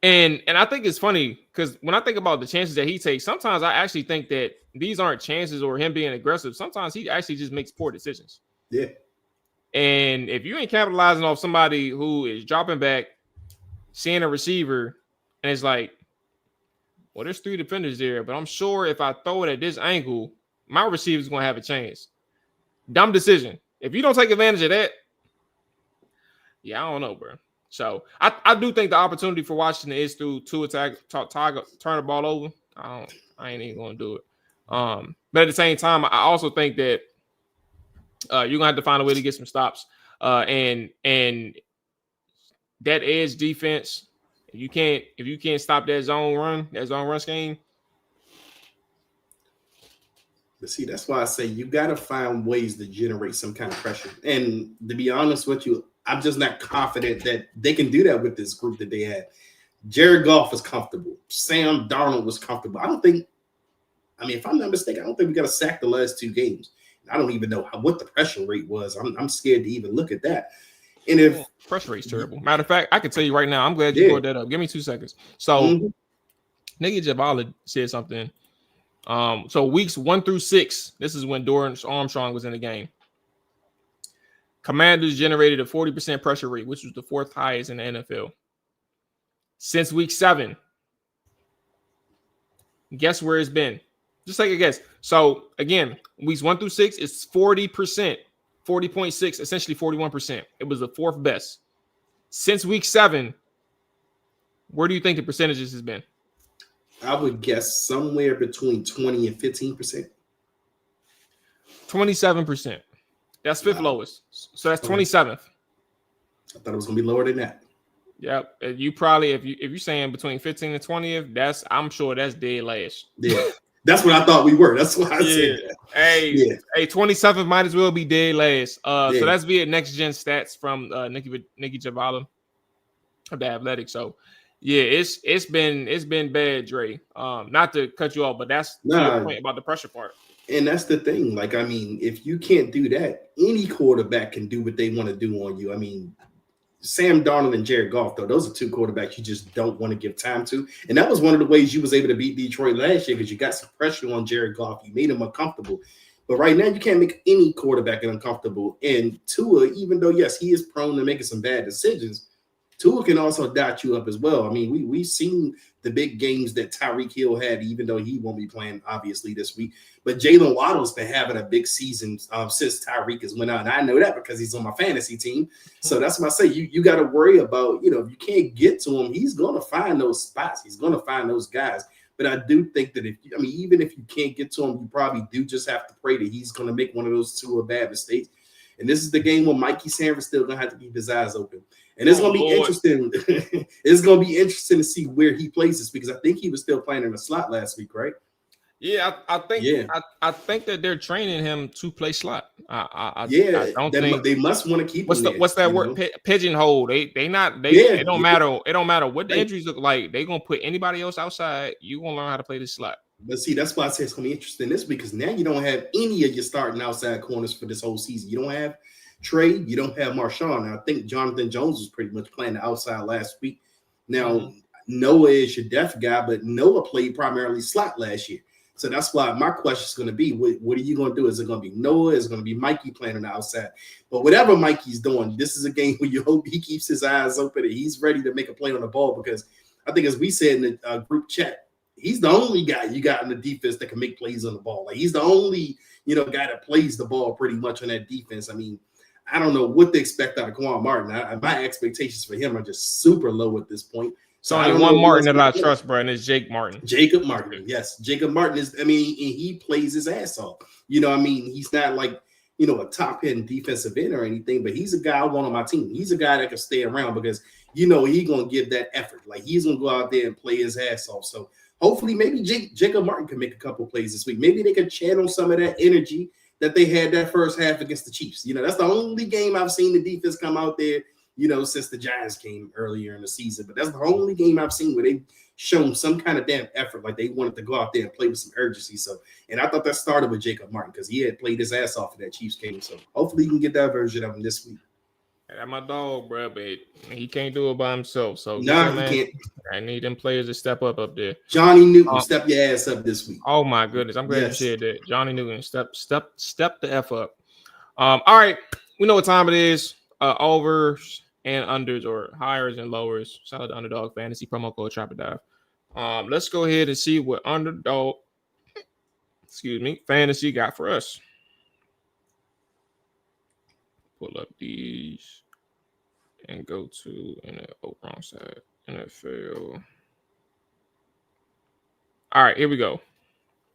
And I think it's funny because when I think about the chances that he takes, sometimes I actually think that these aren't chances or him being aggressive. Sometimes he actually just makes poor decisions. Yeah. And if you ain't capitalizing off somebody who is dropping back, seeing a receiver, and it's like, well, there's 3 defenders there, but I'm sure if I throw it at this angle, my receiver's going to have a chance. Dumb decision. If you don't take advantage of that, yeah, I don't know, bro. So I do think the opportunity for Washington is through Tua turn the ball over. I ain't even going to do it. But at the same time, I also think that you're gonna have to find a way to get some stops. And that edge defense, if you can't stop that zone run scheme. But see, that's why I say you got to find ways to generate some kind of pressure. And to be honest with you, I'm just not confident that they can do that with this group that they had. Jared Goff was comfortable. Sam Darnold was comfortable. If I'm not mistaken, I don't think we got a sack the last 2 games. I don't even know what the pressure rate was. I'm scared to even look at that. And if pressure rate's terrible. Matter of fact, I can tell you right now, I'm glad you brought that up. Give me 2 seconds. So Nicky Javala said something. So weeks 1 through 6, this is when Dorrance Armstrong was in the game. Commanders generated a 40% pressure rate, which was the 4th highest in the NFL. Since week 7, guess where it's been? Just take a guess. So again, weeks 1 through 6, it's 40%, 40.6, essentially 41%. It was the 4th best. Since week 7, where do you think the percentages has been? I would guess somewhere between 20 and 15%. 27%. That's 5th lowest. So that's 27th. I thought it was gonna be lower than that. Yep. You probably, if you're saying between 15 and 20th, I'm sure that's dead last. Yeah. That's what I thought we were. That's why I said that. Hey, 27th might as well be dead last. So that's via next gen stats from Nicky Javala of the Athletic. So yeah, it's been bad, Dre. Not to cut you off, but that's your point about the pressure part. And that's the thing. Like, if you can't do that, any quarterback can do what they want to do on you. Sam Darnold and Jared Goff, though, those are 2 quarterbacks you just don't want to give time to. And that was one of the ways you was able to beat Detroit last year because you got some pressure on Jared Goff. You made him uncomfortable. But right now, you can't make any quarterback uncomfortable. And Tua, even though, yes, he is prone to making some bad decisions, Tua can also dot you up as well. We've seen the big games that Tyreek Hill had, even though he won't be playing, obviously, this week. But Jalen Waddle's been having a big season since Tyreek has went out. And I know that because he's on my fantasy team. So that's why I say you got to worry about, if you can't get to him, he's going to find those spots. He's going to find those guys. But I do think that even if you can't get to him, you probably do just have to pray that he's going to make one of those 2 bad mistakes. And this is the game where Mikey Sanders still going to have to keep his eyes open. And it's going to be interesting. It's going to be interesting to see where he plays this because I think he was still playing in the slot last week, right? Yeah, I think that they're training him to play slot. I don't think they must want to keep him. What's that word? Pigeonhole. It don't matter. It don't matter what the injuries look like. They're gonna put anybody else outside. You're gonna learn how to play this slot. But see, that's why I say it's gonna be interesting this because now you don't have any of your starting outside corners for this whole season. You don't have Trey, you don't have Marshawn. I think Jonathan Jones was pretty much playing the outside last week. Now Noah is your depth guy, but Noah played primarily slot last year. So that's why my question is going to be, what are you going to do? Is it going to be Noah? Is it going to be Mikey playing on the outside? But whatever Mikey's doing, this is a game where you hope he keeps his eyes open and he's ready to make a play on the ball because I think as we said in the group chat, he's the only guy you got in the defense that can make plays on the ball. Like he's the only, guy that plays the ball pretty much on that defense. I don't know what to expect out of Quan Martin. My expectations for him are just super low at this point. So only one Martin that I trust, bro, and it's Jake Martin. Jacob Martin, yes. Jacob Martin is, he plays his ass off. He's not like, a top-end defensive end or anything, but he's a guy I want on my team. He's a guy that can stay around because, he's going to give that effort. Like, he's going to go out there and play his ass off. So, hopefully, maybe Jacob Martin can make a couple plays this week. Maybe they can channel some of that energy that they had that first half against the Chiefs. That's the only game I've seen the defense come out there since the Giants came earlier in the season. But that's the only game I've seen where they've shown some kind of damn effort, like they wanted to go out there and play with some urgency. So, and I thought that started with Jacob Martin because he had played his ass off in that Chiefs game. So hopefully you can get that version of him this week. That's my dog, bro, but he can't do it by himself. So he can't. I need them players to step up there. Johnny Newton, step your ass up this week. Oh my goodness, I'm glad you said that. Johnny Newton, step the F up. All right, we know what time it is. Overs and unders, or higher and lowers. Shout out to Underdog Fantasy, promo code Trap or Dive. Let's go ahead and see what Underdog, Fantasy got for us. Pull up these and go to wrong side. NFL. All right, here we go.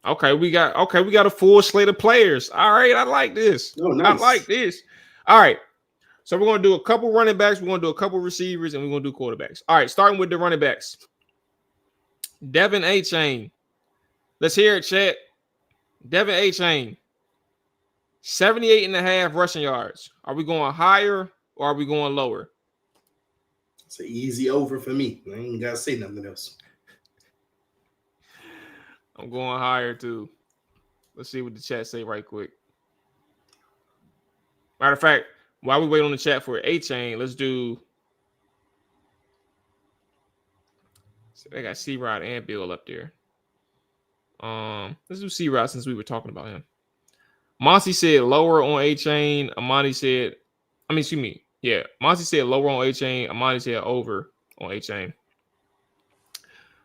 Okay, we got a full slate of players. All right, I like this. Oh, nice. I like this. All right. So we're going to do a couple running backs, we're going to do a couple receivers, and we're going to do quarterbacks. All right, starting with the running backs. Devin A-Chain. Let's hear it, chat. Devin A-Chain. 78.5 rushing yards. Are we going higher or are we going lower? It's an easy over for me. I ain't got to say nothing else. I'm going higher too. Let's see what the chat say right quick. Matter of fact, while we wait on the chat for A-Chain, let's do. So they got C-Rod and Bill up there. Let's do C-Rod since we were talking about him. Monty said lower on A-Chain. Amani said, yeah. Monty said lower on A-Chain. Amani said over on A-Chain.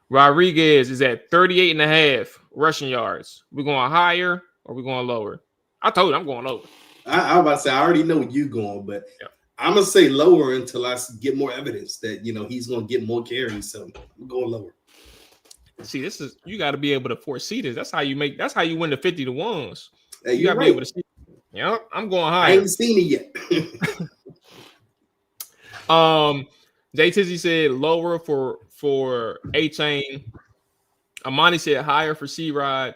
Rodriguez is at 38.5 rushing yards. We going higher or we going lower? I told you I'm going over. I was about to say I already know you going, but yeah. I'm gonna say lower until I get more evidence that he's gonna get more carries. So I'm going lower. See, this is you got to be able to foresee this. That's how you win the 50 to 1s. Hey, you gotta be able to see. Yeah, I'm going higher. I ain't seen it yet. Jay Tizzy said lower for A-Chain. Amani said higher for C-Rod.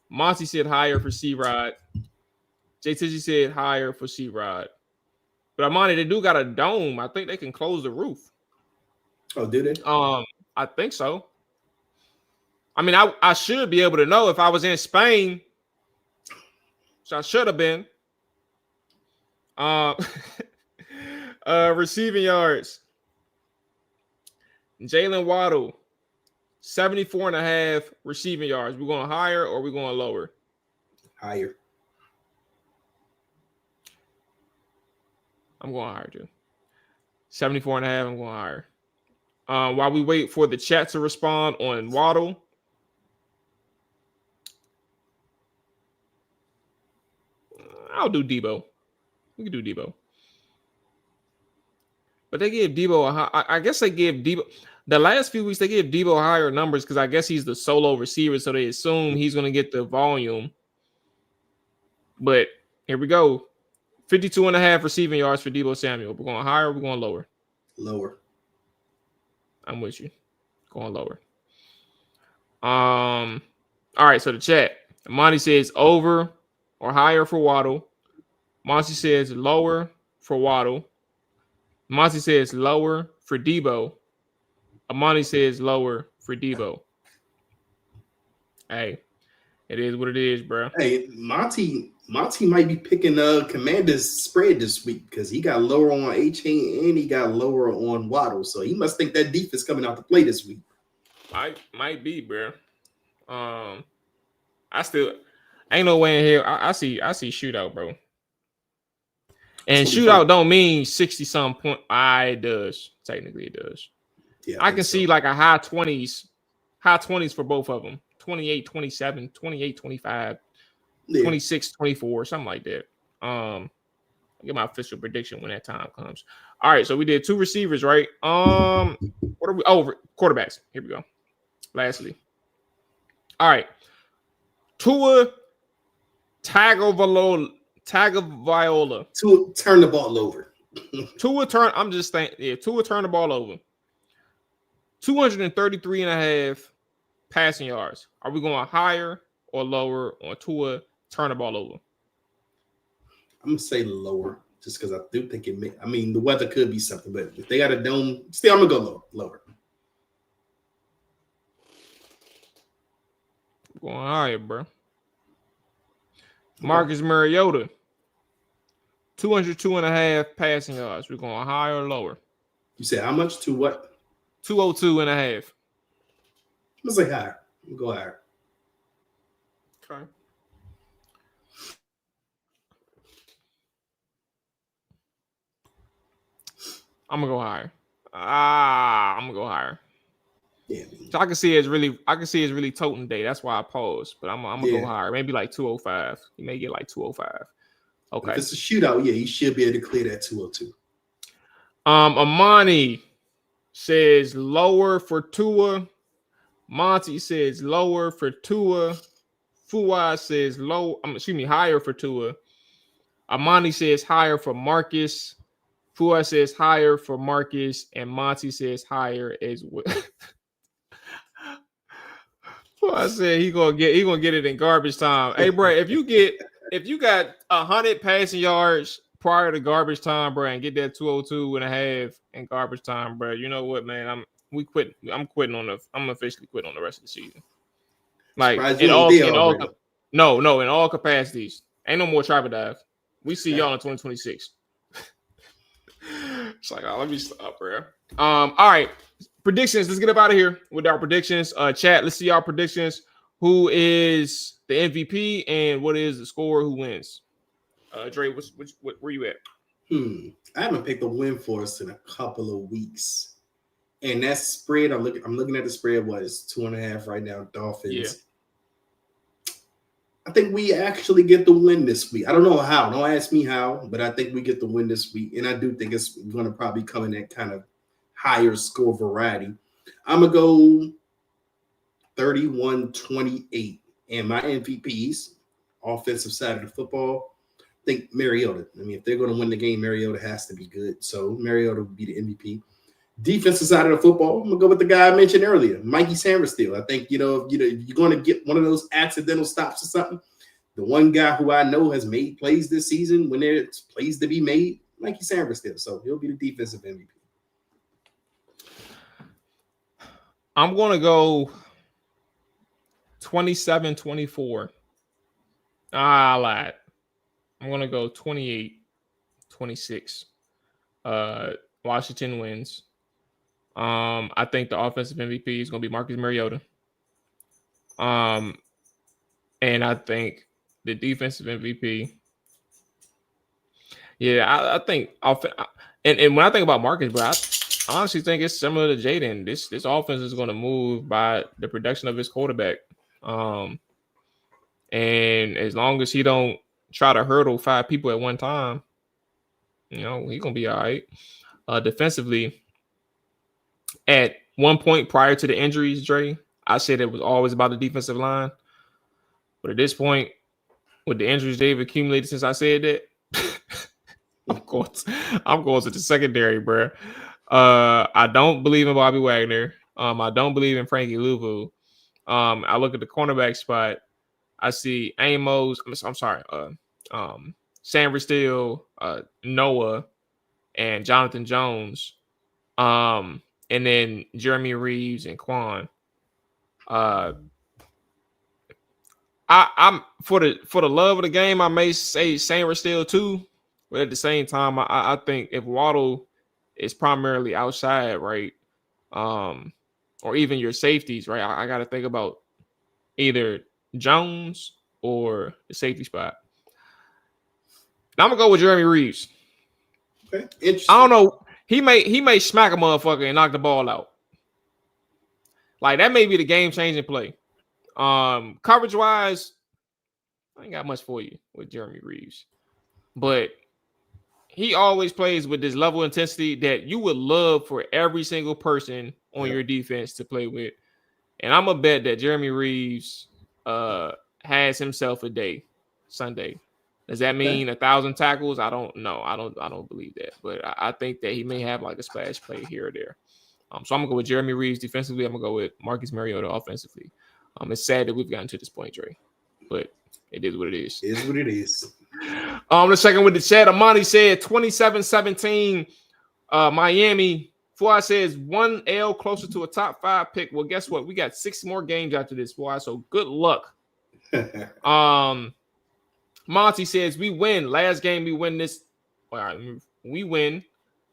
Monty said higher for C-Rod. Jay Tizzy said higher for C-Rod. But Amani, they do got a dome. I think they can close the roof. Oh, do they? I think so. I mean, I should be able to know if I was in Spain. So I should have been. Receiving yards. Jalen Waddle, 74.5 receiving yards. We going higher or we going lower? Higher. I'm going higher too. 74.5, I'm going higher. While we wait for the chat to respond on Waddle. I'll do Debo. We can do Debo. But they give Debo I guess they give Debo the last few weeks, they give Debo higher numbers because I guess he's the solo receiver, so they assume he's going to get the volume. But here we go. 52.5 receiving yards for Debo Samuel. We're going higher or we're going lower? Lower. I'm with you. Going lower. All right, so the chat. Monty says over or higher for Waddle. Monty says lower for Waddle. Monty says lower for Debo. Amani says lower for Debo. Hey, it is what it is, bro. Hey, Monty might be picking Commanders spread this week because he got lower on A-Chain and he got lower on Waddle. So he must think that defense coming out to play this week. Might be, bro. I still ain't no way in here. I see shootout, bro. And shootout don't mean 60-some point. It does. Technically, it does. Yeah, I can see like a high 20s for both of them. 28, 27, 28, 25, 26, 24, something like that. I'll get my official prediction when that time comes. All right, so we did 2 receivers, right? What are we? Oh, quarterbacks. Here we go. Lastly. All right. Tua Tagovailoa. Tua turn the ball over. Tua turn the ball over. 233.5 passing yards. Are we going higher or lower on Tua turn the ball over? I'm gonna say lower. just because I do think it may. I mean, the weather could be something, but if they got a dome, still I'm gonna go lower. Going higher, bro. Marcus Mariota, 202.5 passing yards. We're going higher or lower? You said how much to what? 202.5. I'm gonna say higher. I'm gonna go higher. Okay. I'm gonna go higher. I'm gonna go higher. Yeah. So I can see it's really toting day. That's why I paused. But I'm gonna go higher. Maybe like 205. You may get like 205. Okay. If it's a shootout, yeah, you should be able to clear that 202. Amani says lower for Tua. Monty says lower for Tua. Fuwa says higher for Tua. Amani says higher for Marcus. Fuwa says higher for Marcus, and Monty says higher as well. Fuwa said he gonna get it in garbage time. Hey, bro, if you got 100 passing yards prior to garbage time, bro, and get that 202.5 in garbage time, bro, you know what, man? I'm officially quitting on the rest of the season. Like in all capacities. Ain't no more tribal dive. We see y'all in 2026. It's like, let me stop, bro. All right. Predictions. Let's get up out of here with our predictions. Chat, let's see our predictions. Who is the MVP and what is the score? Who wins? Dre, where you at? I haven't picked a win for us in a couple of weeks. And that spread, I'm looking at the spread, what is 2.5 right now, Dolphins. Yeah. I think we actually get the win this week. I don't know how. Don't ask me how, but I think we get the win this week. And I do think it's going to probably come in that kind of higher score variety. I'm going to go 31-28. And my MVPs, offensive side of the football, I think Mariota. I mean, if they're going to win the game, Mariota has to be good. So Mariota would be the MVP. Defensive side of the football, I'm gonna go with the guy I mentioned earlier, Mikey Sainristil. I think if you're going to get one of those accidental stops or something, the one guy who I know has made plays this season when there's plays to be made, Mikey Sainristil. So he'll be the defensive MVP. I'm gonna go 27-24. I lied. I'm gonna go 28-26. Washington wins. I think the offensive MVP is going to be Marcus Mariota. And I think the defensive MVP. Yeah, I think. And when I think about Marcus, bro, I honestly think it's similar to Jaden. This offense is going to move by the production of his quarterback. And as long as he don't try to hurdle 5 people at one time, he's going to be all right. Defensively, at one point prior to the injuries, Dre, I said it was always about the defensive line. But at this point, with the injuries they've accumulated since I said that, I'm going to the secondary, bro. I don't believe in Bobby Wagner. I don't believe in Frankie Louvu. I look at the cornerback spot. I see Amos. I'm sorry. Sainristil, Noah, and Jonathan Jones. And then Jeremy Reeves and Quan. I'm for the love of the game, I may say Sainristil too, but at the same time, I think if Waddle is primarily outside, right, or even your safeties, right, I got to think about either Jones or the safety spot. Now I'm gonna go with Jeremy Reeves. Okay, interesting. I don't know. He may smack a motherfucker and knock the ball out. Like that may be the game-changing play. Coverage-wise, I ain't got much for you with Jeremy Reeves. But he always plays with this level of intensity that you would love for every single person on your defense to play with. And I'm gonna bet that Jeremy Reeves has himself a day Sunday. Does that mean 1,000 tackles? I don't know. I don't believe that. But I think that he may have like a splash play here or there. So I'm gonna go with Jeremy Reeves defensively. I'm gonna go with Marcus Mariota offensively. It's sad that we've gotten to this point, Dre, but it is what it is. It is what it is. Let's check in with the chat. Amani said 27-17 Miami. Fly says 1 L closer to a top 5 pick. Well, guess what? We got 6 more games after this, Fly. So good luck. Monty says we win. Last game we win this. All right, we win.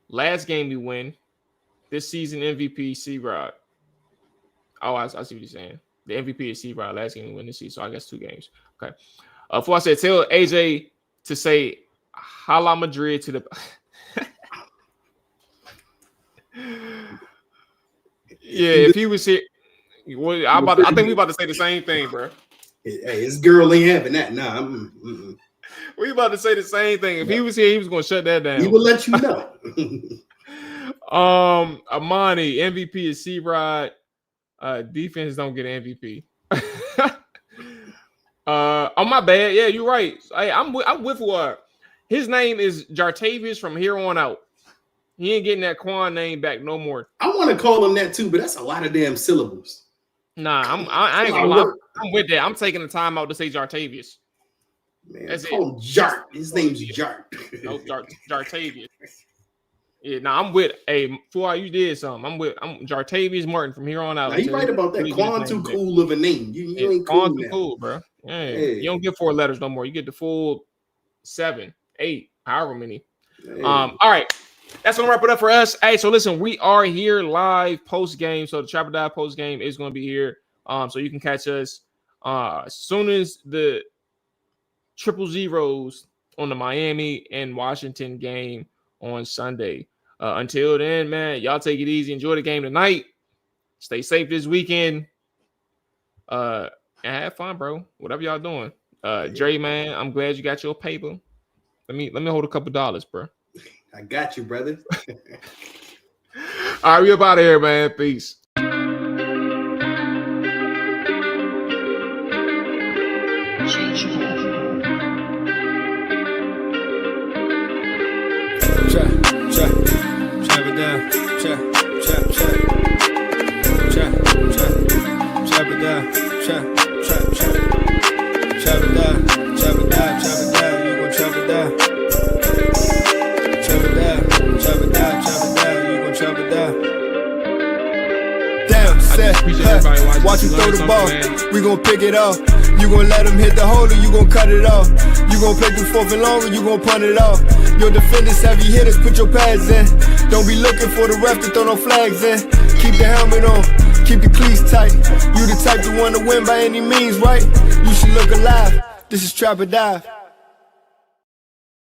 Last game we win. This season MVP C-Rod. Oh, I see what you're saying. The MVP is C-Rod. Last game we win this season. So I guess 2 games. Okay. Before I said, tell AJ to say Hala Madrid to the. Yeah, if he was here, well, I think we about to say the same thing, bro. Hey, his girl ain't having that. Nah, we about to say the same thing. If he was here, he was gonna shut that down. He will let you know. Amani, MVP is C-Rod. Defense don't get an MVP. Oh, my bad. Yeah, you're right. I'm with what his name is Jartavius from here on out. He ain't getting that Quan name back no more. I want to call him that too, but that's a lot of damn syllables. Nah, I ain't gonna lie. I'm with that. I'm taking the time out to say Jartavius. Man, that's call him Jart. His name's Jart. No, Jartavius. Yeah, I'm with. Hey, Fly, you did something. I'm Jartavius Martin from here on out. Now, you right about that. Quan too cool of a name. You ain't cool Quan too cool, bro. Hey. You don't get 4 letters no more. You get the full 7, 8, however many. Hey. All right. That's gonna wrap it up for us. Hey, so listen, we are here live post game. So the Trapper Dive post game is gonna be here. So you can catch us as soon as the 000s on the Miami and Washington game on Sunday. Until then, man, y'all take it easy. Enjoy the game tonight. Stay safe this weekend. And have fun, bro. Whatever y'all doing. Dre, man, I'm glad you got your paper. Let me hold a couple dollars, bro. I got you, brother. All right, we up out of here, man. Peace. Chop it down. Chop it down. Chop it down. You gon' chop it down. Chop it down. You gon' chop it down. Damn, set. Watch him throw the ball. We gon' pick it off. You gon' let him hit the hole or you gon' cut it off. You gon' play through 4th and long or you gon' punt it off. Your defenders, heavy hitters, put your pads in. Don't be looking for the ref to throw no flags in. Keep the helmet on, keep the cleats tight. You the type to want to win by any means, right? You should look alive. This is Trapper Dive.